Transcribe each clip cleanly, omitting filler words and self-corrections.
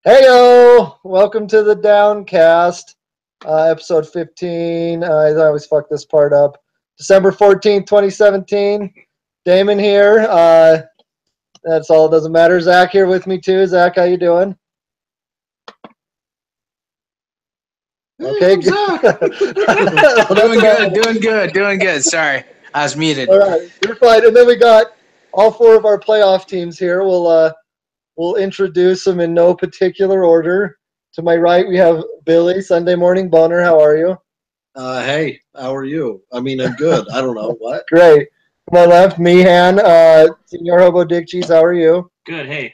Heyo! Welcome to the Downcast, episode 15. I always fuck this part up. December 14th, 2017. Damon here. That's all. It doesn't matter. Zach here with me too. Zach, how you doing? Okay, Doing good. Sorry, I was muted. All right, you're fine. And then we got all four of our playoff teams here. We'll introduce them in no particular order. To my right, we have Billy, Sunday Morning Boner. How are you? Hey, how are you? I mean, I'm good. I don't know. What? Great. To my left, Meehan, Senior Hobo Dick Cheese. How are you? Good. Hey.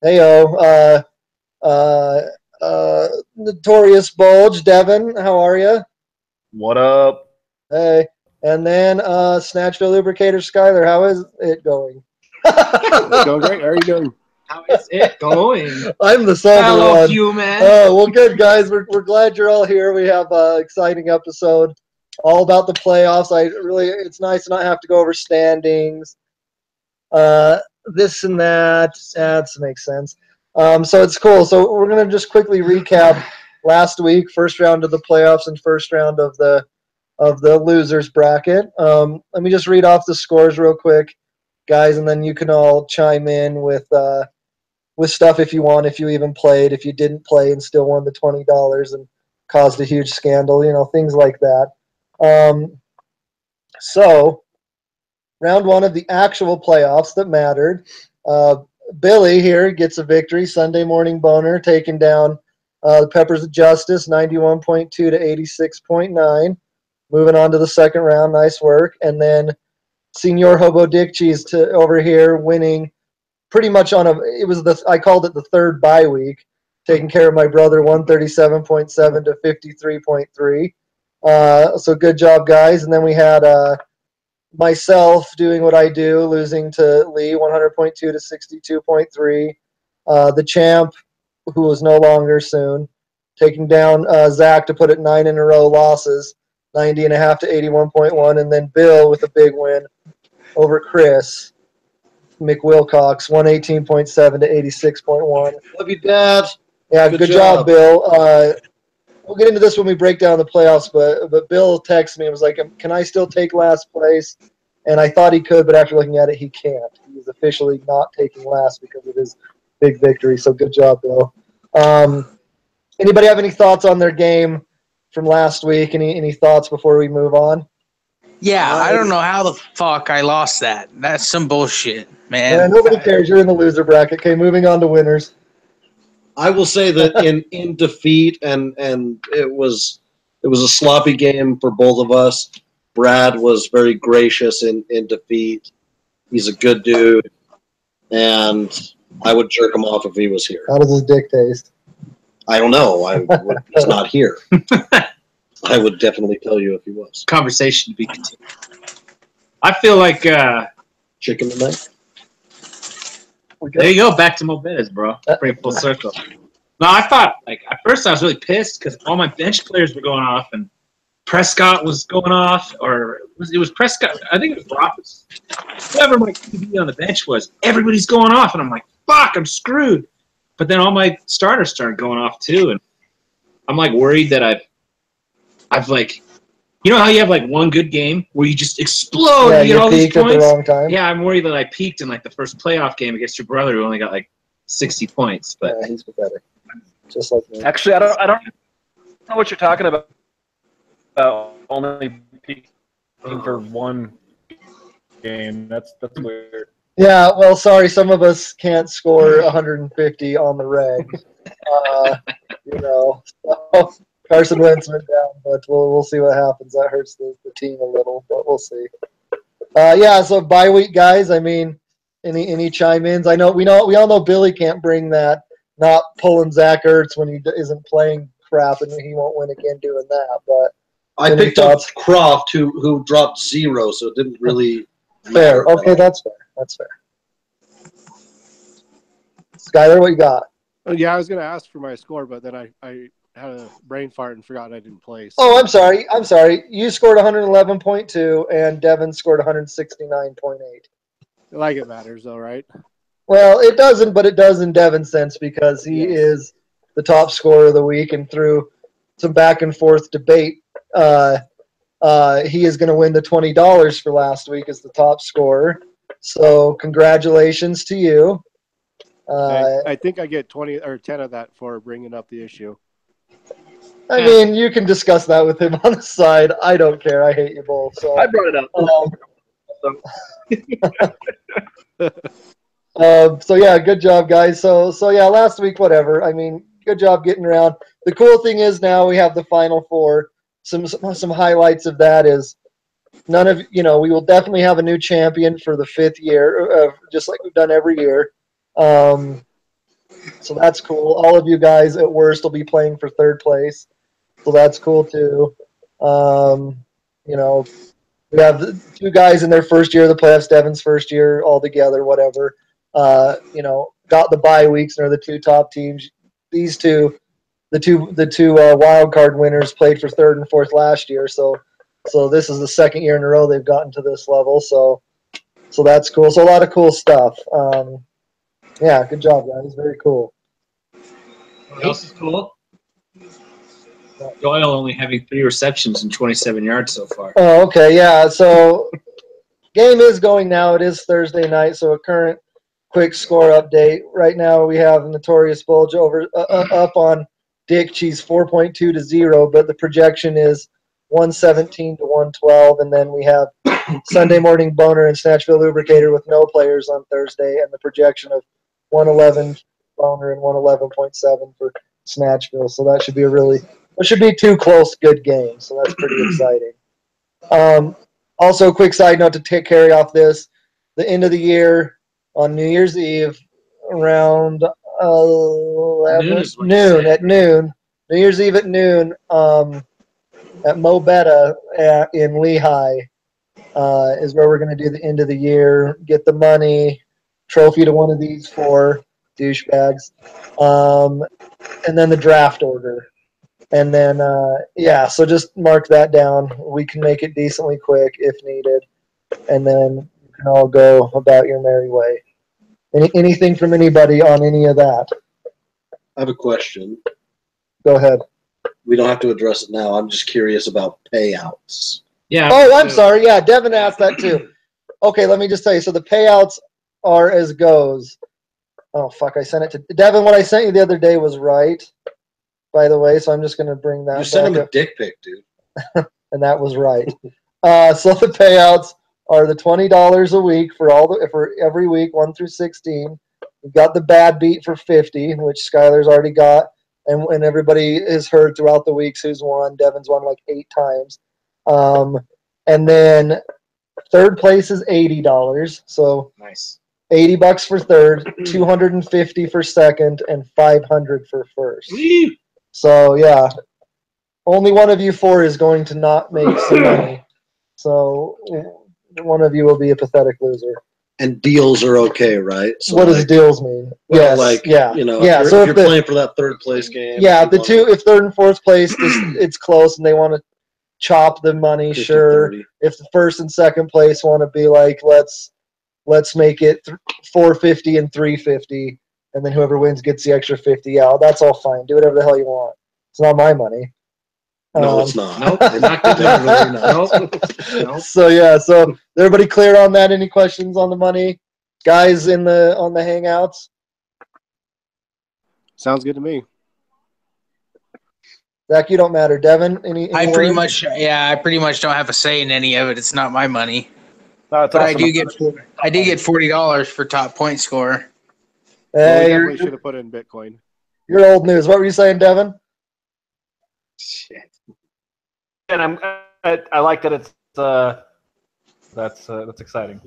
Heyo. Notorious Bulge, Devin. How are you? What up? Hey. And then Snatchville Lubricator Skyler. How is it going? It's going great. How are you doing? How is it going? I'm the sober Hello, one. human. Oh, well, good, guys. We're glad you're all here. We have an exciting episode all about the playoffs. It's nice to not have to go over standings, this and that. That makes sense. So it's cool. So we're going to just quickly recap last week, first round of the playoffs and first round of the losers bracket. Let me just read off the scores real quick, guys, and then you can all chime in with stuff if you want, if you even played, if you didn't play and still won the $20 and caused a huge scandal, things like that. So, round one of the actual playoffs that mattered. Billy here gets a victory, Sunday Morning Boner, taking down the Peppers of Justice, 91.2 to 86.9. Moving on to the second round, nice work. And then Senior Hobo Dick Cheese over here winning pretty much I called it the third bye week, taking care of my brother, 137.7 to 53.3. So good job, guys. And then we had myself doing what I do, losing to Lee, 100.2 to 62.3. The champ, who was no longer soon, taking down Zach to put it 9 in a row losses, 90.5 to 81.1. And then Bill with a big win over Chris McWilcox, 118.7 to 86.1. Love you, Dad. Yeah, good job, Bill. We'll get into this when we break down the playoffs, but Bill texted me and was like, can I still take last place? And I thought he could, but after looking at it, he can't. He's officially not taking last because of his big victory, so good job, Bill. Anybody have any thoughts on their game from last week? Any thoughts before we move on? Yeah, I don't know how the fuck I lost that. That's some bullshit, man. Yeah, nobody cares. You're in the loser bracket. Okay, moving on to winners. I will say that in defeat, and it was a sloppy game for both of us. Brad was very gracious in defeat. He's a good dude, and I would jerk him off if he was here. How does his dick taste? I don't know. He's not here. I would definitely tell you if he was. Conversation to be continued. I feel like Chicken tonight? there you go. Back to Mobetas, bro. Pretty full circle. No, I thought at first I was really pissed because all my bench players were going off and Prescott was going off, or it was Prescott. I think it was Roberts. Whoever my QB on the bench was, everybody's going off, and I'm like, fuck, I'm screwed. But then all my starters started going off too, and I'm worried that I've you know how you have one good game where you just explode and you get all these points? At the wrong time. Yeah, I'm worried that I peaked in the first playoff game against your brother who only got 60 points. But yeah, he's pathetic. Just like me. Actually, I don't know what you're talking about. Only peaking for one game. That's weird. Yeah, well, sorry, some of us can't score 150 on the reg. So Carson Wentz went down, but we'll see what happens. That hurts the team a little, but we'll see. So bye week, guys. I mean, any chime-ins? We all know Billy can't bring that not pulling Zach Ertz when he isn't playing crap, and he won't win again doing that. But I picked up Croft, who dropped 0, so it didn't really fair. Okay, that's fair. That's fair. Skyler, what you got? Oh, yeah, I was going to ask for my score, but then I had a brain fart and forgot I didn't play. So. Oh, I'm sorry. You scored 111.2, and Devin scored 169.8. Like it matters, though, right? Well, it doesn't, but it does in Devin's sense because he is the top scorer of the week, and through some back and forth debate, he is going to win the $20 for last week as the top scorer. So congratulations to you. I think I get 20 or 10 of that for bringing up the issue. I mean, you can discuss that with him on the side. I don't care. I hate you both. So I brought it up. So yeah, good job, guys. So yeah, last week, whatever. I mean, good job getting around. The cool thing is now we have the Final Four. Some highlights of that is we will definitely have a new champion for the 5th year, just like we've done every year. So that's cool. All of you guys at worst will be playing for 3rd place. So that's cool too. We have 2 guys in their first year of the playoffs, Devin's first year all together, whatever. Got the bye weeks and are the 2 top teams. These two, the two wild card winners played for 3rd and 4th last year. So this is the 2nd year in a row they've gotten to this level. So that's cool. So a lot of cool stuff. Yeah, good job, guys. Very cool. What else is cool? Doyle only having 3 receptions and 27 yards so far. Oh, okay, yeah. So game is going now. It is Thursday night, so a current quick score update. Right now we have Notorious Bulge up on Dick Cheese 4.2-0, but the projection is 117-112, and then we have Sunday Morning Boner and Snatchville Lubricator with no players on Thursday, and the projection of 111 Boner and 111.7 for Snatchville. So that should be 2 close, good games. So that's pretty exciting. Also, quick side note to carry off this: the end of the year on New Year's Eve around noon. New Year's Eve at noon at Mobetta in Lehigh is where we're going to do the end of the year. Get the money, trophy to one of these 4 douchebags, and then the draft order. And then, so just mark that down. We can make it decently quick if needed. And then you can all go about your merry way. Anything from anybody on any of that? I have a question. Go ahead. We don't have to address it now. I'm just curious about payouts. Yeah. Oh, I'm sorry. Yeah, Devin asked that too. Okay, let me just tell you. So the payouts are as goes. Oh, fuck. I sent it to Devin. What I sent you the other day was right, by the way. So I'm just going to bring that You sent him back a dick pic, dude. and that was right. So the payouts are the $20 a week for every week, 1 through 16. We've got the bad beat for 50, which Skylar's already got, and everybody has heard throughout the weeks who's won. Devin's won like 8 times. And then 3rd place is $80. So nice. $80 for 3rd, $250 for 2nd, and $500 for 1st. Whee! So yeah, only one of you 4 is going to not make some money. So one of you will be a pathetic loser. And deals are okay, right? So what does deals mean? Well, yes, if you're playing for that 3rd place game. Yeah, if 3rd and 4th place, it's close, and they want to chop the money. 50, sure. 30. If the 1st and 2nd place want to be like, let's make it $450 and $350, and then whoever wins gets the extra 50. Yeah, that's all fine. Do whatever the hell you want. It's not my money. No, it's not. Nope, we're not definitely not. Nope. So yeah, so everybody clear on that? Any questions on the money, guys on the hangouts? Sounds good to me. Zach, you don't matter. Devin, any I pretty much don't have a say in any of it. It's not my money. No, but awesome. I do get $40 for top point scorer. Well, we definitely should have put in Bitcoin. You're old news. What were you saying, Devin? Shit. And I like that it's that's exciting.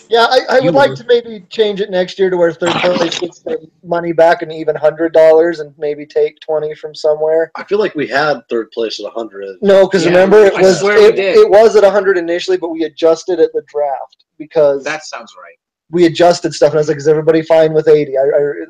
Yeah, I would like to maybe change it next year to where 3rd place gets their money back and even $100 and maybe take 20 from somewhere. I feel like we had 3rd place at 100. No, because remember it was at 100 initially, but we adjusted at the draft because that sounds right. We adjusted stuff, and I was like, "Is everybody fine with 80?"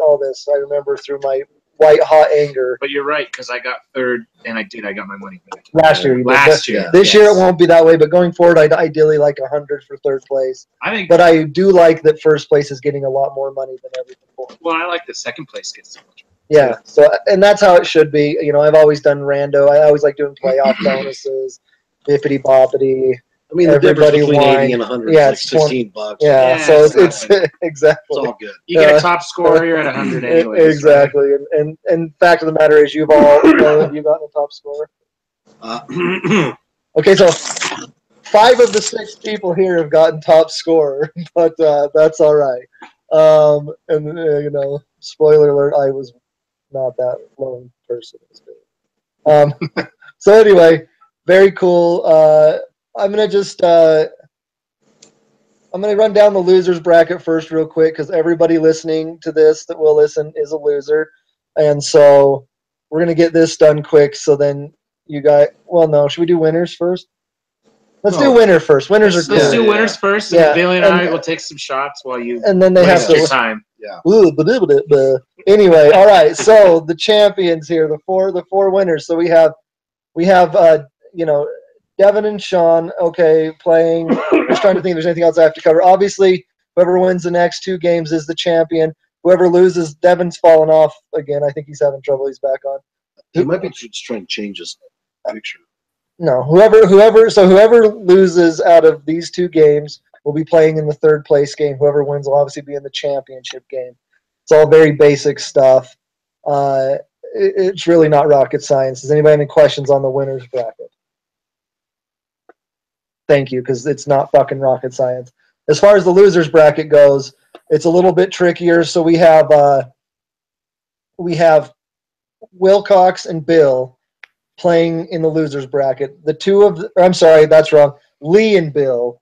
All this I remember through my white hot anger. But you're right, because I got 3rd, and I got my money back. Last year. Year. This year it won't be that way, but going forward, I'd ideally like 100 for 3rd place. But I do like that 1st place is getting a lot more money than everything before. Well, I like that 2nd place gets so much. Yeah. So, and that's how it should be. You know, I've always done rando. I always like doing playoff bonuses, bippity boppity. I mean, the Everybody difference between won. 80 and 100 Yeah, is it's like $16. Yeah. Yeah, So it's it's nothing. exactly. It's all good. You get a top score, you're at 100 anyways. Exactly. Right? And fact of the matter is, you've all have you gotten a top score? Okay, so 5 of the 6 people here have gotten top score, but that's all right. And you know, spoiler alert, I was not that lone person. So anyway, very cool. I'm gonna just I'm gonna run down the losers bracket first, real quick, because everybody listening to this that will listen is a loser, and so we're gonna get this done quick. So then you guys, well, no, should we do winners first? Let's do winner first. Winners are cool. Let's do winners first, and Bailey and I will take some shots while you and then they have waste to your time. Yeah. Anyway, all right. So the champions here, the four winners. So we have you know, Devin and Sean. Okay, playing. I'm just trying to think if there's anything else I have to cover. Obviously, whoever wins the next 2 games is the champion. Whoever loses, Devin's fallen off again. I think he's having trouble. He's back on. He might be just trying to change his picture. No, whoever loses out of these 2 games will be playing in the 3rd place game. Whoever wins will obviously be in the championship game. It's all very basic stuff. It's really not rocket science. Does anybody have any questions on the winners bracket? Thank you, because it's not fucking rocket science. As far as the losers bracket goes, it's a little bit trickier. So we have Wilcox and Bill playing in the losers bracket. I'm sorry, that's wrong. Lee and Bill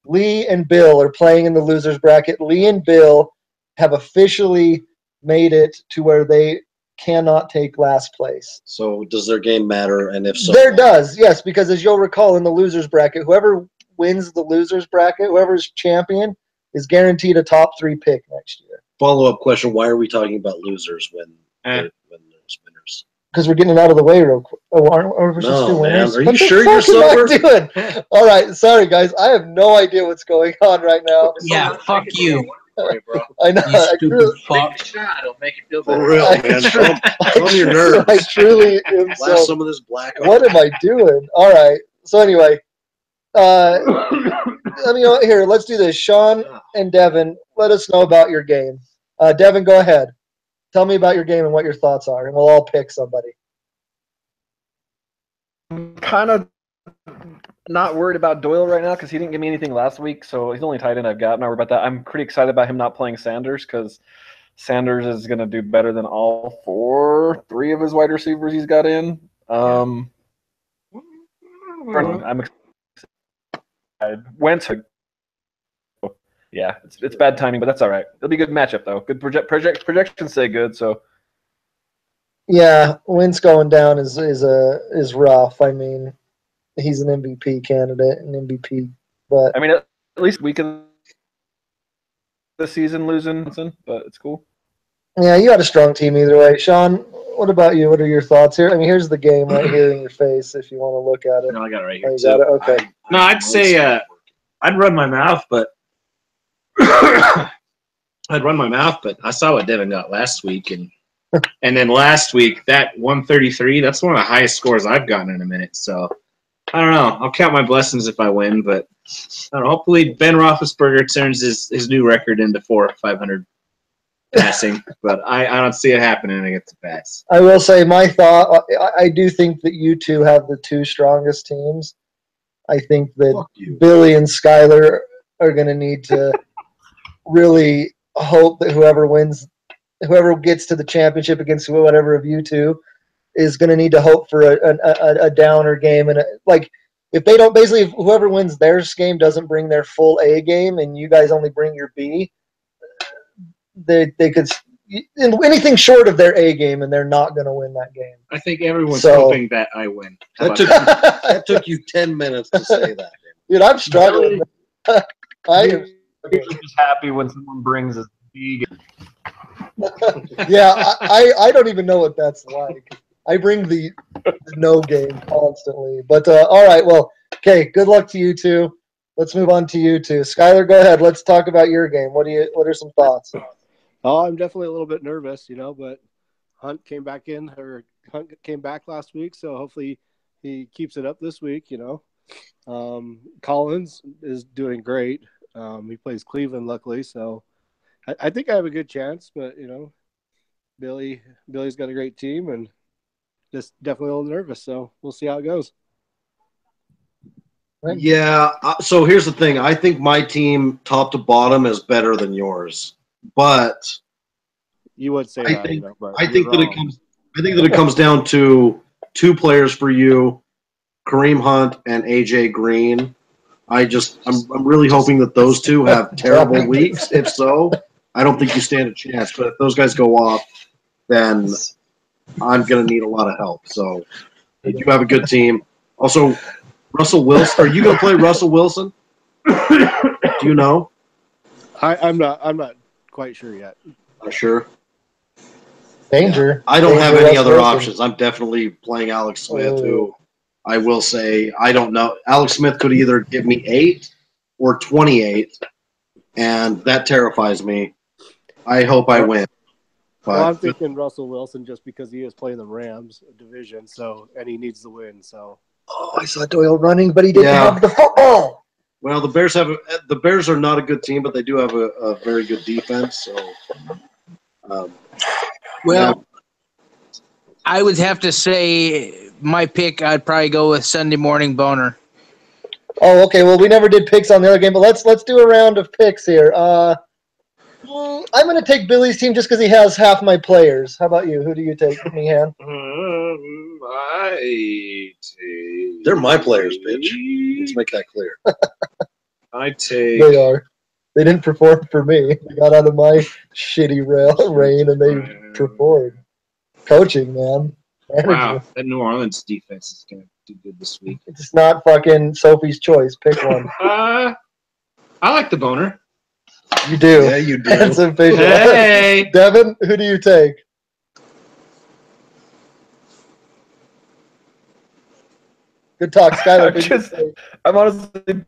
are playing in the losers bracket. Lee and Bill have officially made it to where they cannot take last place. So does their game matter? And if so, There does, yes, because as you'll recall in the losers bracket, whoever wins the losers bracket, whoever's champion, is guaranteed a top 3 pick next year. Follow-up question: why are we talking about losers when there's winners? Because we're getting it out of the way real quick. Oh, aren't we supposed to do winners? Man. Are you sure you're sober? What am I doing? All right, sorry guys, I have no idea what's going on right now. Yeah, fuck you. I know. You stupid fuck. Shot, it'll make you feel For better. real, man. Calm your nerves. I truly am. Blast some of this black. What am I doing? All right. So anyway, here. Let's do this. Sean and Devin, let us know about your game. Devin, go ahead. Tell me about your game and what your thoughts are, and we'll all pick somebody. I'm kind of not worried about Doyle right now because he didn't give me anything last week, so he's the only tight end I've got. I'm not worried about that. I'm pretty excited about him not playing Sanders because Sanders is going to do better than all 3 of his wide receivers he's got in. I'm excited. Wentz. Yeah, it's bad timing, but that's all right. It'll be a good matchup though. Good projections say good, so. Yeah, Wentz going down is rough. I mean, he's an MVP candidate, but I mean, at least we can the season losing, but it's cool. Yeah, you got a strong team either way. Sean, what about you? What are your thoughts here? I mean, here's the game right here in your face if you want to look at it. No, I got it right here. Oh, you got it? Okay. No, I'd say I'd run my mouth, but I saw what Devin got last week, and then last week that 133. That's one of the highest scores I've gotten in a minute. So I don't know. I'll count my blessings if I win, but I don't know, hopefully Ben Roethlisberger turns his new record into 400 or 500 passing. But I don't see it happening against the Pats. I will say my thought. I do think that you 2 have the 2 strongest teams. I think that Billy and Skyler are going to need to really hope that whoever gets to the championship against whatever of you 2 is going to need to hope for a downer game. And if they don't, basically, if whoever wins their game doesn't bring their full A game and you guys only bring your B, they could anything short of their A game, and they're not going to win that game. I think everyone's hoping that I win. That took you 10 minutes to say that. Dude, I'm struggling. I am. Just happy when someone brings a B game. Yeah, I don't even know what that's like. I bring the no game constantly. But all right, well, okay. Good luck to you 2. Let's move on to you 2. Skyler, go ahead. Let's talk about your game. What are some thoughts? Oh, I'm definitely a little bit nervous, but Hunt came back last week, so hopefully he keeps it up this week. Collins is doing great. He plays Cleveland, luckily, so I think I have a good chance. But Billy's got a great team, and just definitely a little nervous. So we'll see how it goes. Yeah. So here's the thing. I think my team, top to bottom, is better than yours, but you would say I that. Think that it comes down to 2 players for you, Kareem Hunt and AJ Green. I'm really hoping that those 2 have terrible weeks. If so, I don't think you stand a chance. But if those guys go off, then I'm going to need a lot of help. So you do have a good team. Also, Russell Wilson. Are you going to play Russell Wilson? Do you know? I'm not quite sure yet. Not sure. Danger. Yeah. I don't have any Russell other Wilson. options. I'm definitely playing Alex Smith, who I will say I don't know. Alex Smith could either give me 8 or 28, and that terrifies me. I hope I win. Well, I'm thinking Russell Wilson just because he is playing the Rams division, and he needs to win. So. Oh, I saw Doyle running, but he didn't have the football. Well, the Bears are not a good team, but they do have a very good defense. So, I would have to say my pick. I'd probably go with Sunday Morning Boner. Oh, okay. Well, we never did picks on the other game, but let's do a round of picks here. I'm going to take Billy's team just because he has half my players. How about you? Who do you take, Meehan? They're my players, bitch. Let's make that clear. I take. They are. They didn't perform for me. They got out of my shitty reign and they performed. Coaching, man. Manager. Wow, that New Orleans defense is going to do good this week. It's not fucking Sophie's choice. Pick one. I like the Boner. You do. Yeah, you do. That's official. Hey! Devin, who do you take? Good talk, Skylar. I'm honestly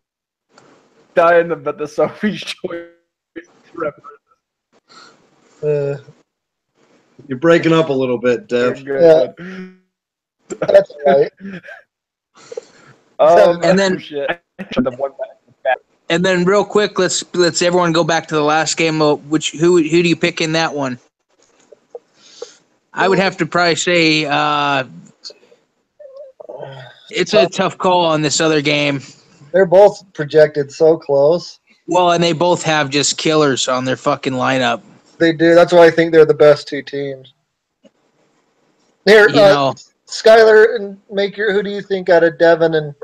dying but the Sophie's choice reference. You're breaking up a little bit, Dev. Yeah. That's right. And then And then real quick, let's everyone go back to the last game. Who do you pick in that one? I would have to probably say it's a tough call on this other game. They're both projected so close. Well, and they both have just killers on their fucking lineup. They do. That's why I think they're the best 2 teams. Here, Skylar and Maker, who do you think out of Devin and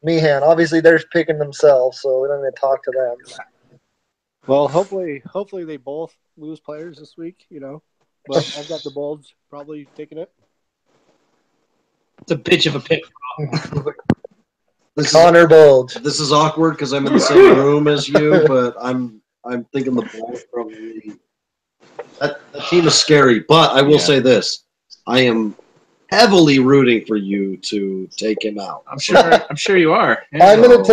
Meehan? Obviously, they're picking themselves, so we don't need to talk to them. Well, hopefully they both lose players this week, But I've got the Bulls probably taking it. It's a bitch of a pick. Connor Bulge. This is awkward because I'm in the same room as you, but I'm thinking the Bulls probably. That team is scary, but I will say this: I am heavily rooting for you to take him out. I'm sure you are. Yeah. I'm gonna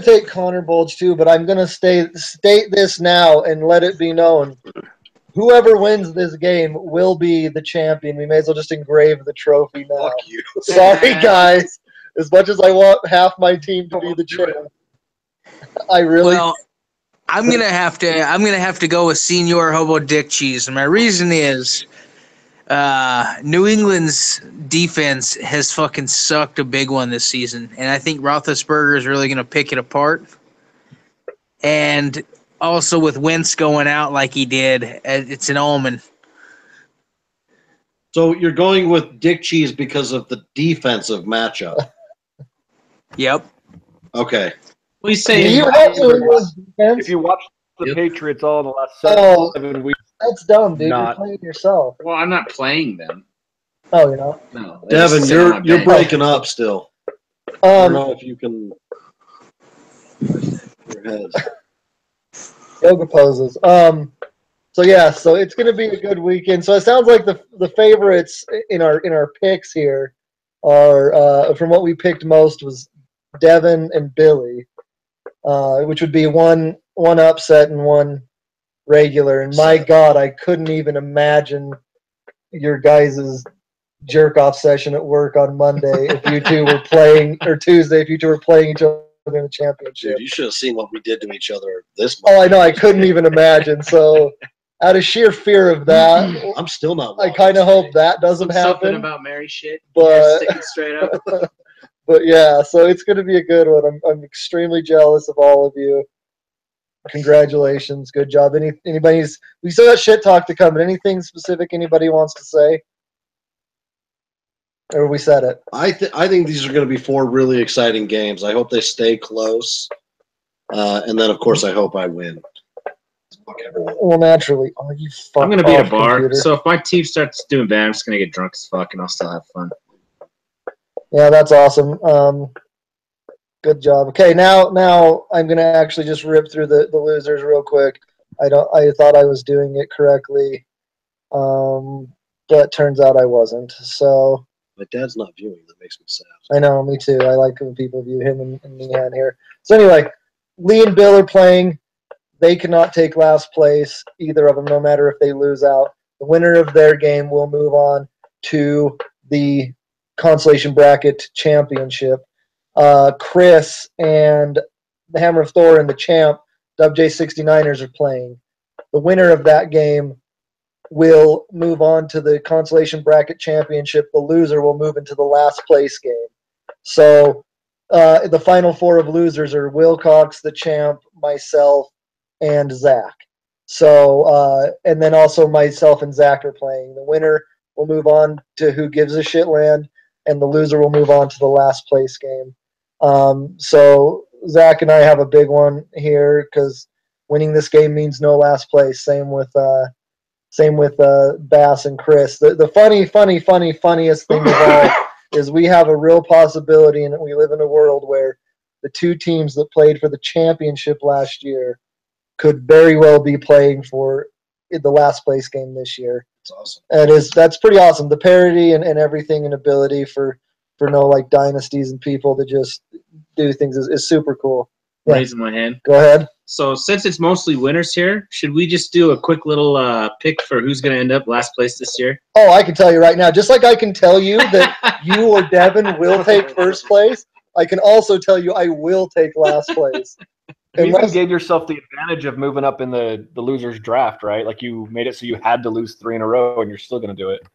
take Connor Bulge too, but I'm gonna state this now and let it be known. Whoever wins this game will be the champion. We may as well just engrave the trophy now. Fuck you. Sorry, guys. As much as I want half my team to be the champ, I really. Well, I'm gonna have to go with Senior Hobo Dick Cheese, and my reason is, New England's defense has fucking sucked a big one this season, and I think Roethlisberger is really gonna pick it apart. And also with Wentz going out like he did, it's an omen. So you're going with Dick Cheese because of the defensive matchup. Yep. Okay. What are you saying? If you watch the Patriots all in the last 7 weeks, that's dumb, dude. You're playing yourself. Well, I'm not playing them. Oh, you're not? No. Devin, you're breaking up still. I don't know if you can. Your head. Yoga poses. So it's going to be a good weekend. So it sounds like the favorites in our picks here are from what we picked most was Devin and Billy, which would be one upset and one regular. And my God, I couldn't even imagine your guys' jerk-off session at work on Monday if you two were playing, or Tuesday if you two were playing each other in the championship. Dude, you should have seen what we did to each other this month. Oh, I know. I couldn't even imagine. So, out of sheer fear of that, I'm still not. I kind of hope that doesn't Something happen. about Mary shit. But Stick it straight up. but yeah, so it's going to be a good one. I'm extremely jealous of all of you. Congratulations, good job. Anybody's? We still got shit talk to come. But anything specific anybody wants to say? Or we said it. I think these are going to be 4 really exciting games. I hope they stay close, and then of course I hope I win. Well, naturally. Oh, you fuck I'm gonna be at a bar, computer. so if my team starts doing bad, I'm just gonna get drunk as fuck, and I'll still have fun. Yeah, that's awesome. Good job. Okay, now I'm gonna actually just rip through the losers real quick. I thought I was doing it correctly, but turns out I wasn't. So My dad's not viewing. That makes me sad. I know, me too. I like when people view him and me on here. So anyway, Lee and Bill are playing. They cannot take last place, either of them, no matter if they lose out. The winner of their game will move on to the consolation bracket championship. Chris and the Hammer of Thor and the champ, WJ69ers, are playing. The winner of that game will move on to the consolation bracket championship. The loser will move into the last place game. So the final 4 of losers are Wilcox, the champ, myself, and Zach. So, and then also myself and Zach are playing. The winner will move on to Who Gives a Shit Land, and the loser will move on to the last place game. So Zach and I have a big one here because winning this game means no last place. Same with Bass and Chris. The funniest thing of all is we have a real possibility, and we live in a world where the 2 teams that played for the championship last year could very well be playing for the last place game this year. That's awesome. That's pretty awesome. The parity and everything and ability for no like dynasties and people to just do things is super cool. Yeah. Raising my hand. Go ahead. So since it's mostly winners here, should we just do a quick little pick for who's going to end up last place this year? Oh, I can tell you right now. Just like I can tell you that you or Devin will take first place, I can also tell you I will take last place. You even gave yourself the advantage of moving up in the losers draft, right? Like you made it so you had to lose 3 in a row, and you're still going to do it.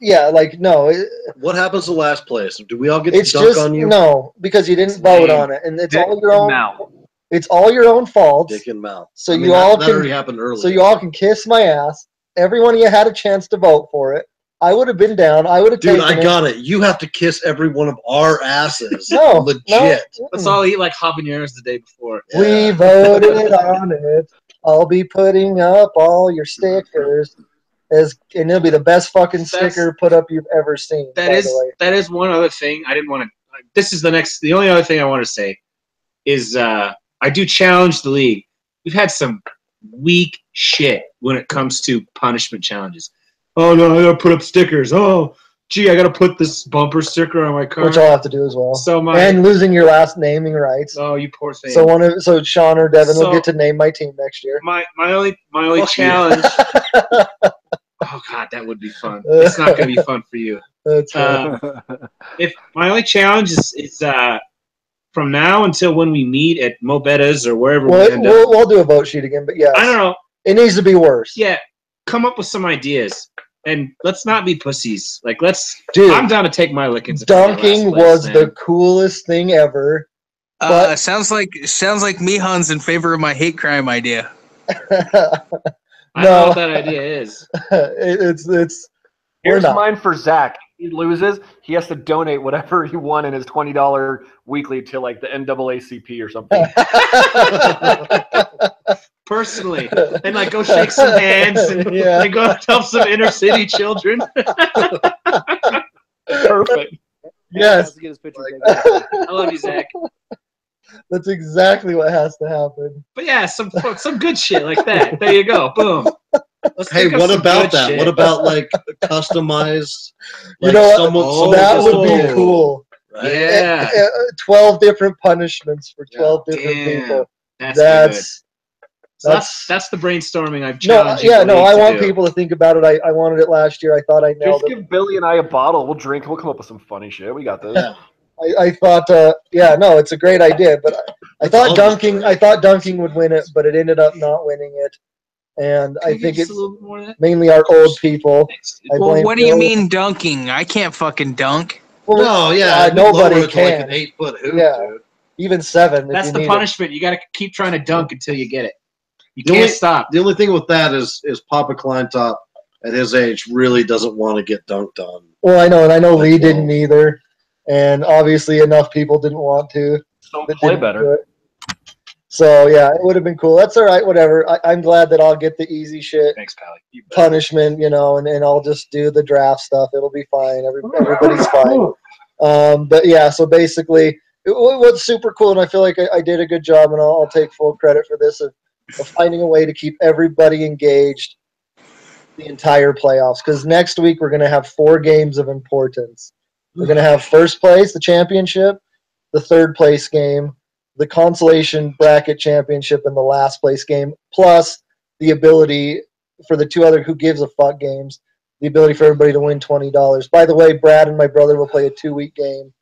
Yeah, like no. What happens to last place? Do we all get to It's dunk just on you? no, because you didn't vote on it, and it's Dick all your own. Mouth. It's all your own fault. Dick and mouth. So I mean, you all that can. already happened earlier. So you all can kiss my ass. Every one of you had a chance to vote for it. I would have been down. I would have Dude, taken I got it. You have to kiss every one of our asses. No, Legit. no. Let's all eat like habaneros the day before. We voted on it. I'll be putting up all your stickers. And it'll be the best fucking sticker put up you've ever seen. That is one other thing I didn't want to. This is the only other thing I want to say is I do challenge the league. We've had some weak shit when it comes to punishment challenges. Oh no, I gotta put up stickers. Oh, gee, I gotta put this bumper sticker on my car. Which I'll have to do as well. And losing your last naming rights. Oh, you poor thing. So Sean or Devin will get to name my team next year. My only challenge. Oh God, that would be fun. It's not gonna be fun for you. That's if my only challenge is from now until when we meet at Mobetta's or wherever we'll do a vote sheet again, but yeah, I don't know. It needs to be worse. Yeah, come up with some ideas. And let's not be pussies. Like, Dude, I'm down to take my lickings. Dunking was the coolest thing ever. Sounds like Mihan's in favor of my hate crime idea. I don't know what that idea is. Here's mine for Zach. If he loses, he has to donate whatever he won in his $20 weekly to like the NAACP or something. Personally, and like go shake some hands and go help some inner city children. Perfect. Yes. I love you, Zach. That's exactly what has to happen. But yeah, some good shit like that. There you go. Boom. Hey, what about that? Shit. What about like customized? Like that would be cool. Right? Yeah. 12 different punishments for 12 different people. That's So that's the brainstorming I've No, challenged. yeah, no, I to want do. people to think about it. I wanted it last year. I thought I nailed Just it. give Billy and I a bottle. We'll drink. We'll come up with some funny shit. We got this. Yeah. I thought, yeah, no, it's a great idea, but I That's all thought just dunking. great. I thought dunking would win it, but it ended up not winning it. And Can I you think give us it's a little bit more of that? mainly our old people. Thanks. I Well, blame what do you Bill. mean dunking? I can't fucking dunk. Well, No, yeah, we nobody lower it to like can. an 8-foot hoop, Yeah. dude. Even 7. That's if the you need it. punishment. You got to keep trying to dunk until you get it. You The can't only- stop. The only thing with that is Papa Kleintop at his age really doesn't want to get dunked on. Well, I know, and I know Like Lee 12. didn't either, and obviously enough people didn't want to. Don't that play didn't do better. it. So yeah, it would have been cool. That's all right. Whatever. I'm glad that I'll get the easy shit Thanks, Pally. You bet. punishment, and I'll just do the draft stuff. It'll be fine. Everybody's fine. But yeah, so basically, what's super cool, and I feel like I did a good job, and I'll take full credit for this of finding a way to keep everybody engaged the entire playoffs. Because next week we're going to have 4 games of importance. We're going to have first place, the championship, the third place game, the consolation bracket championship, and the last place game, plus the ability for the 2 other who gives a fuck games, the ability for everybody to win $20. By the way, Brad and my brother will play a 2-week game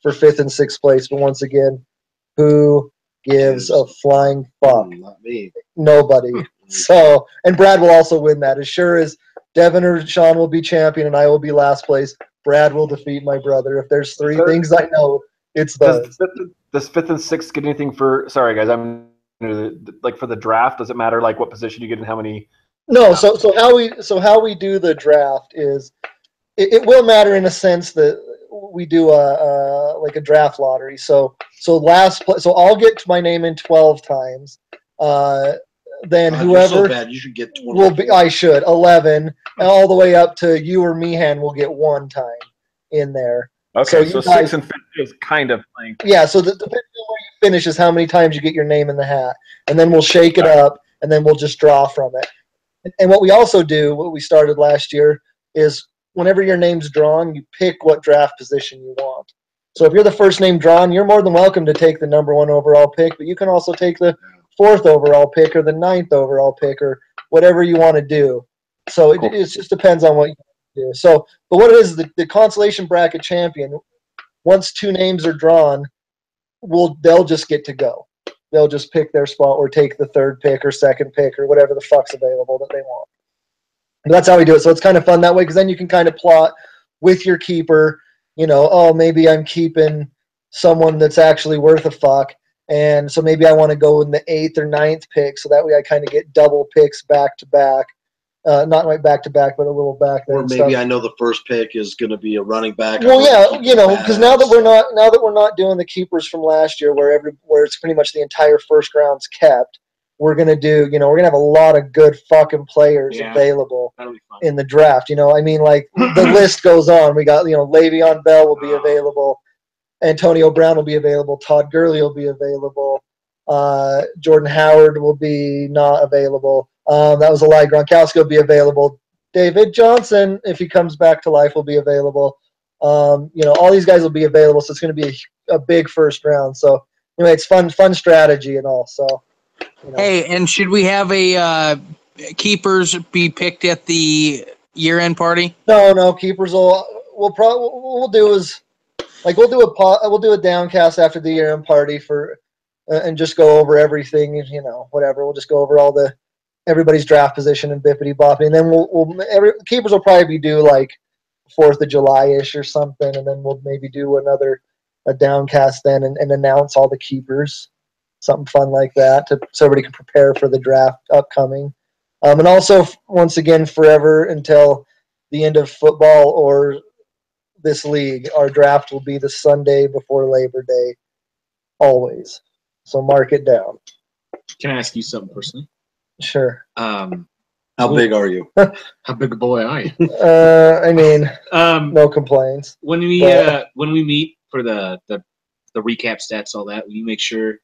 for 5th and 6th place. But once again, who gives a flying fuck? Not me. Nobody. So, and Brad will also win that. As sure as Devin or Sean will be champion and I will be last place, Brad will defeat my brother. If there's 3 things I know, it's those. Does 5th and 6th get anything for? Sorry, guys. I'm like for the draft. Does it matter like what position you get and how many? No, so how we do the draft is it will matter in a sense that we do like a draft lottery. So I'll get my name in 12 times. Then God, you're so whoever bad. You should get 20. will be, I should 11, and all the way up to you or Meehan will get 1 time in there. Okay, So so you guys- 6 and 5 is kind of playing. Yeah, so depending on where you finish is how many times you get your name in the hat, and then we'll shake it up, and then we'll just draw from it. And what we also do, what we started last year, is whenever your name's drawn, you pick what draft position you want. So if you're the first name drawn, you're more than welcome to take the number 1 overall pick, but you can also take the 4th overall pick or the 9th overall pick or whatever you want to do. So it just depends on what you do. So, but what it is, the consolation bracket champion, once 2 names are drawn, they'll just get to go. They'll just pick their spot or take the 3rd pick or 2nd pick or whatever the fuck's available that they want. And that's how we do it. So it's kind of fun that way because then you can kind of plot with your keeper, oh, maybe I'm keeping someone that's actually worth a fuck. And so maybe I want to go in the 8th or 9th pick so that way I kind of get double picks back to back. Not right back to back, but a little back there. Or maybe I know the first pick is going to be a running back. Well, yeah, because now that we're not doing the keepers from last year, where it's pretty much the entire first round's kept, we're gonna do. We're gonna have a lot of good fucking players available in the draft. I mean, like the list goes on. We got Le'Veon Bell will be available, Antonio Brown will be available, Todd Gurley will be available, Jordan Howard will be not available. That was a lie. Gronkowski will be available. David Johnson, if he comes back to life, will be available. All these guys will be available, so it's going to be a big first round. So anyway, it's fun strategy and all. So Hey, and should we have a keepers be picked at the year-end party? No, keepers we'll do is like we'll do a downcast after the year-end party for and just go over everything. Whatever. We'll just go over everybody's draft position and bippity boppity, and then keepers will probably be due like 4th of July-ish or something, and then we'll maybe do a downcast then and announce all the keepers, something fun like that, so everybody can prepare for the draft upcoming. And also, once again, forever until the end of football or this league, our draft will be the Sunday before Labor Day, always. So mark it down. Can I ask you something personally? Sure. How big are you? How big a boy are you? I mean, no complaints. When we meet for the recap stats, all that, will you make sure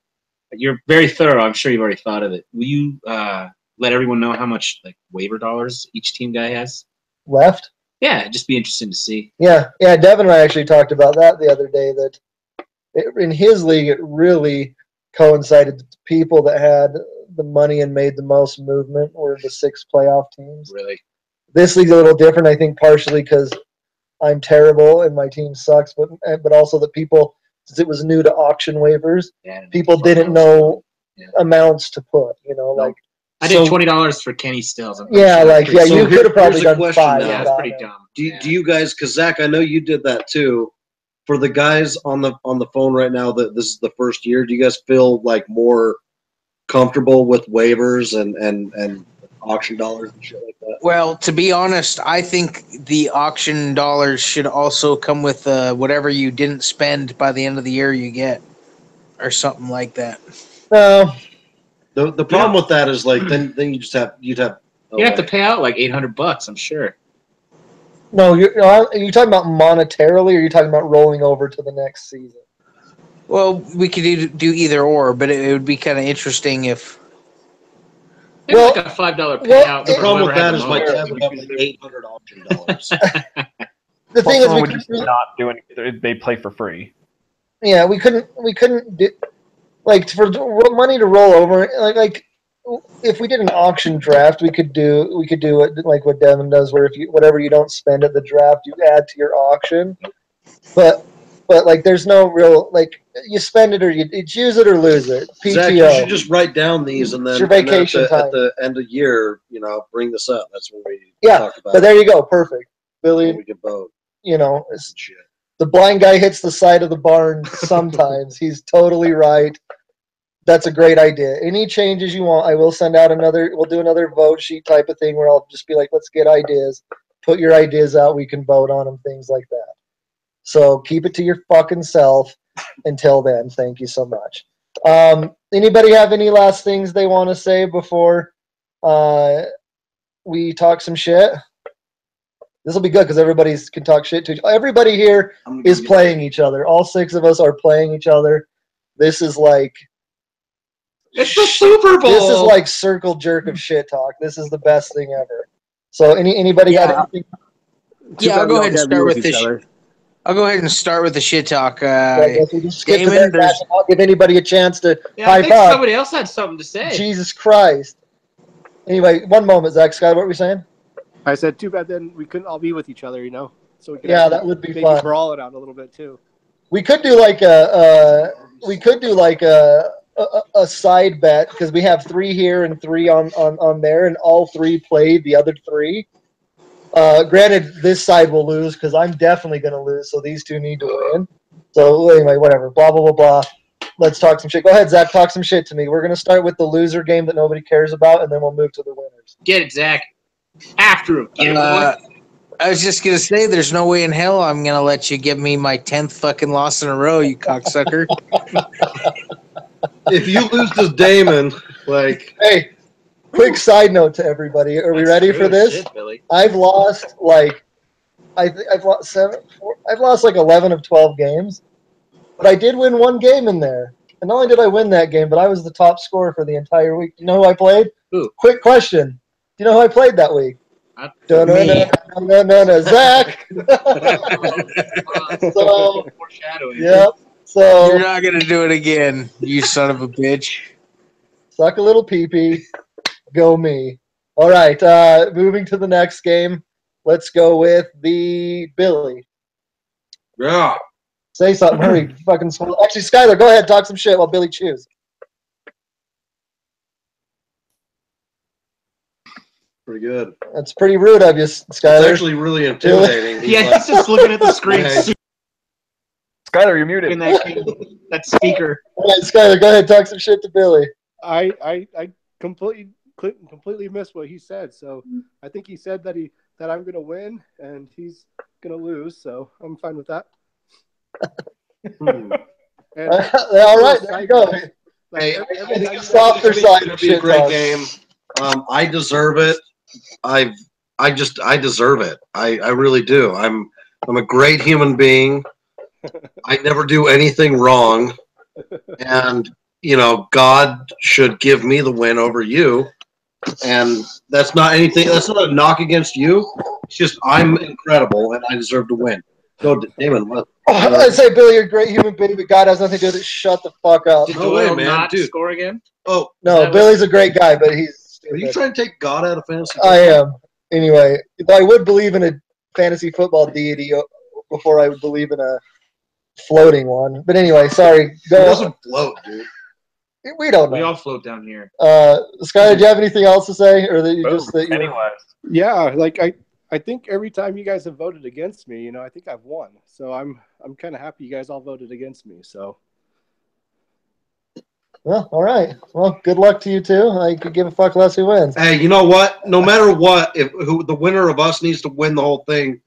you're very thorough? I'm sure you've already thought of it. Will you let everyone know how much like waiver dollars each team guy has Left? Yeah, it'd just be interesting to see. Yeah. Devin and I actually talked about that the other day. That in his league, it really coincided. People that had the money and made the most movement were the 6 playoff teams. Really? This league's a little different, I think, partially because I'm terrible and my team sucks, but also the people, since it was new to auction waivers, people didn't know amounts to put. Like I did $20 for Kenny Stills. Yeah, you could have probably done question 5. now. Yeah, it's pretty dumb. Do you guys? Because Zach, I know you did that too. For the guys on the phone right now, that this is the first year, do you guys feel like more comfortable with waivers and auction dollars and shit like that? Well, to be honest, I think the auction dollars should also come with whatever you didn't spend by the end of the year you get, or something like that. No. The problem with that is like then you'd have to pay out like $800, I'm sure. No, are you talking about monetarily, or are you talking about rolling over to the next season? Well, we could do either or, but it would be kind of interesting if. Maybe like a $5 payout. The problem with that is my most. dad would have like $800 auction dollars. The thing is, we just not do anything. They play for free. Yeah, we couldn't do, like, for money to roll over. Like if we did an auction draft, we could do it like what Devin does, where if whatever you don't spend at the draft, you add to your auction. But like, there's no real, like, you spend it or you use it or lose it. PTO. Zach, you should just write down these and then it's your vacation at time. At the end of year, bring this up. That's what we talk about. But there you go, perfect. Billy, we can vote. Shit. The blind guy hits the side of the barn sometimes. He's totally right. That's a great idea. Any changes you want, I will send out we'll do another vote sheet type of thing where I'll just be like, let's get ideas. Put your ideas out. We can vote on them, things like that. So keep it to your fucking self until then. Thank you so much. Anybody have any last things they want to say before we talk some shit? This will be good because everybody can talk shit to each other. Everybody here is playing each other. All 6 of us are playing each other. This is like... It's the Super Bowl! This is like circle jerk of shit talk. This is the best thing ever. So anybody got anything? Yeah, I'll go ahead and start with this. I'll go ahead and start with the shit talk. Damon, I'll give anybody a chance to I think somebody else had something to say. Jesus Christ. Anyway, one moment, Zach. Scott, what were we saying? I said, too bad then we couldn't all be with each other, So we could that would be fun. Brawl it out a little bit too. We could do like a side bet, because we have 3 here and 3 on there, and all 3 played the other 3. Granted, this side will lose because I'm definitely going to lose, so these 2 need to win. So anyway, whatever. Blah, blah, blah, blah. Let's talk some shit. Go ahead, Zach. Talk some shit to me. We're going to start with the loser game that nobody cares about, and then we'll move to the winners. Get it, Zach. After him. Get it, boy. I was just going to say, there's no way in hell I'm going to let you give me my 10th fucking loss in a row, you cocksucker. If you lose to Damon, like... Hey, quick side note to everybody. Are we ready for this? Shit, Billy. I've lost, like... I've lost 11 of 12 games. But I did win 1 game in there. And not only did I win that game, but I was the top scorer for the entire week. You know who I played? Who? Quick question. Do you know who I played that week? No, Zach. So, foreshadowing. yep. So you're not gonna do it again, you son of a bitch. Suck a little pee-pee. Go me. All right. Moving to the next game. Let's go with the Billy. Yeah. Say something. Hurry. Fucking swallow. Actually, Skylar, go ahead. Talk some shit while Billy chews. Pretty good. That's pretty rude of you, Skylar. It's actually really intimidating. He's just looking at the screen. Skylar, you're muted. In that speaker. All right, Skylar, go ahead. Talk some shit to Billy. I completely missed what he said. So I think he said that I'm going to win and he's going to lose. So I'm fine with that. And, all right, there you go. Hey, I think it's softer side going of to be a shit great talk. game. I deserve it. I deserve it. I really do. I'm a great human being. I never do anything wrong, and God should give me the win over you. And that's not anything. That's not a knock against you. It's just I'm incredible, and I deserve to win. No, Damon, what? I'd say, Billy, you're a great human being, but God has nothing to do with it. Shut the fuck up. Did No way, Doyle man, not dude. score again? Oh, No, Billy's a great guy, but he's are you stupid. trying to take God out of fantasy? I am. Anyway, I would believe in a fantasy football deity before I would believe in a floating one. But anyway, sorry. He Go. doesn't float, dude. We don't We know. all float down here. Sky, do you have anything else to say, or that you just that you? Anyways, Yeah, like I think every time you guys have voted against me, I think I've won. So I'm kind of happy you guys all voted against me. So Well, all right. Well, good luck to you too. I could give a fuck less who wins. Hey, you know what? No matter what, who the winner of us needs to win the whole thing,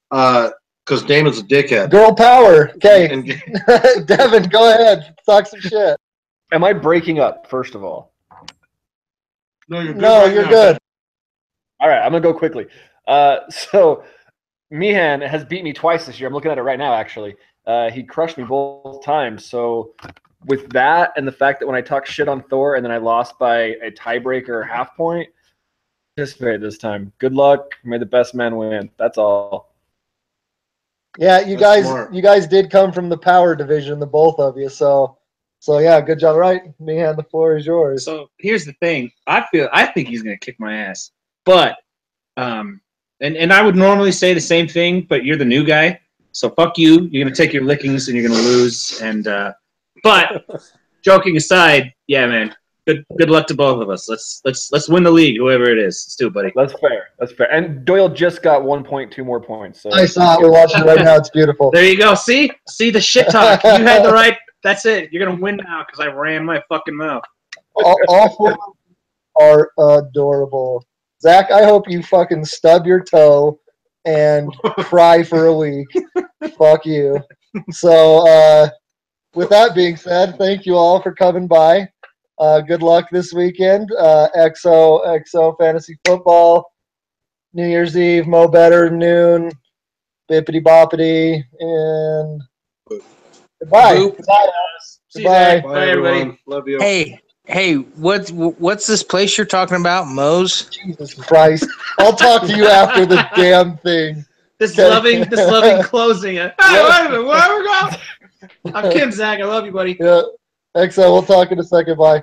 because Damon's a dickhead. Girl power. Okay, And Devin, go ahead. Talk some shit. am I breaking up? First of all, no, you're good. No, right you're now. good. all right, I'm gonna go quickly. So Meehan has beat me twice this year. I'm looking at it right now, actually. He crushed me both times. So with that and the fact that when I talked shit on Thor and then I lost by a tiebreaker half point, participate this time. Good luck. May the best man win. That's all. Yeah, you guys did come from the power division, the both of you. So yeah, good job. Right, man, the floor is yours. So here's the thing. I think he's gonna kick my ass. But and I would normally say the same thing, but you're the new guy. So fuck you. You're gonna take your lickings and you're gonna lose. And but joking aside, yeah, man. Good luck to both of us. Let's win the league, whoever it is. Let's do it, buddy. That's fair. That's fair. And Doyle just got 1.2 more points. So I saw it. We're watching it right now. It's beautiful. There you go. See the shit talk. You had the right. That's it. You're gonna win now because I ran my fucking mouth. All four are adorable. Zach, I hope you fucking stub your toe and cry for a week. Fuck you. So, with that being said, thank you all for coming by. Good luck this weekend. XO Fantasy Football, New Year's Eve, Mo Better, noon, bippity boppity, and goodbye. Boop. Goodbye. See you, Goodbye. Zach. Bye, everybody. Everyone. Love you. Hey, what's this place you're talking about, Moe's? Jesus Christ. I'll talk to you after the damn thing. This Okay. loving closing. Hey, wait a minute. Where are we going? I'm Kim, Zach. I love you, buddy. Yeah. XO, we'll talk in a second. Bye.